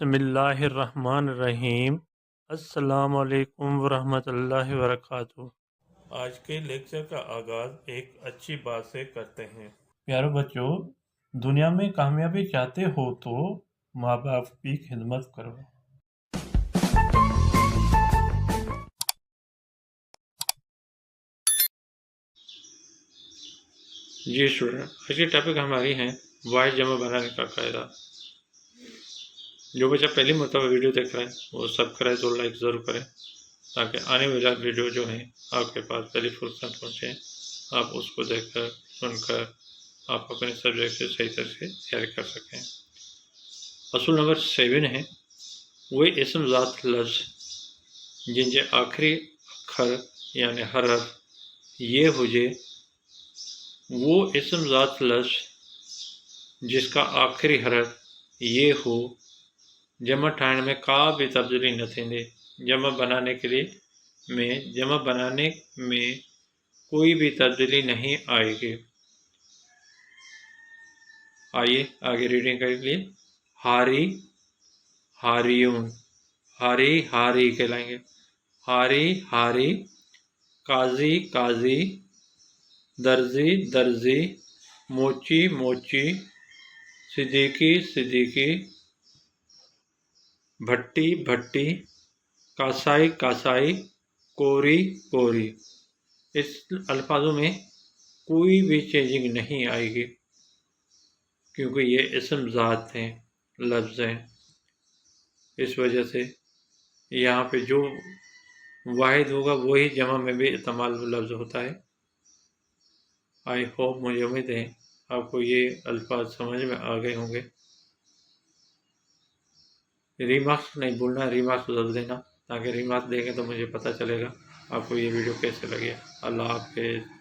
بسم اللہ الرحمن الرحیم۔ السلام علیکم ورحمۃ اللہ وبرکاتہ۔ آج کے لیکچر کا آغاز ایک اچھی بات سے کرتے ہیں۔ پیارے بچوں، دنیا میں کامیابی چاہتے ہو تو ماں باپ کی خدمت کرو۔ جی اسٹوڈنٹ، آج کی ٹاپک ہماری ہیں واحد جمع بنانے کا قاعدہ۔ جو بچہ پہلی مرتبہ ویڈیو دیکھ رہا ہے وہ سبسکرائب اور لائک ضرور کریں تاکہ آنے والا ویڈیو جو ہیں آپ کے پاس پہلی فرصت پہنچے، آپ اس کو دیکھ کر سن کر آپ اپنے سبجیکٹ سے صحیح طرح سے تیاری کر سکیں۔ اصول نمبر 7 ہے وہ اسم ذات لفظ جن کے آخری اکھر یعنی حرف یہ ہوجے، وہ اسم ذات لفظ جس کا آخری حرف یہ ہو جمع ٹھاڻ میں کا بھی تبدیلی نہ تھیندی۔ جمع بنانے کے لیے جمع بنانے میں کوئی بھی تبدیلی نہیں آئے گی۔ آئیے آگے ریڈنگ کر لیے۔ ہاری ہاریون، ہاری ہاری کہلائیں گے، ہاری ہاری، قاضی قاضی، درزی درزی، موچی موچی، صدیقی صدیقی، بھٹی بھٹی، کاسائی کاسائی، کوری کوری۔ اس الفاظوں میں کوئی بھی چینجنگ نہیں آئے گی کیونکہ یہ اسم ذات ہیں، لفظ ہیں۔ اس وجہ سے یہاں پہ جو واحد ہوگا وہی جمع میں بھی استعمال لفظ ہوتا ہے۔ آئی ہوپ، مجھے امید ہے آپ کو یہ الفاظ سمجھ میں آ گئے ہوں گے۔ ریمارکس نہیں بھولنا، ریمارکس ضرور دینا تاکہ ریمارکس دیں گے تو مجھے پتہ چلے گا آپ کو یہ ویڈیو کیسے لگے۔ اللہ حافظ۔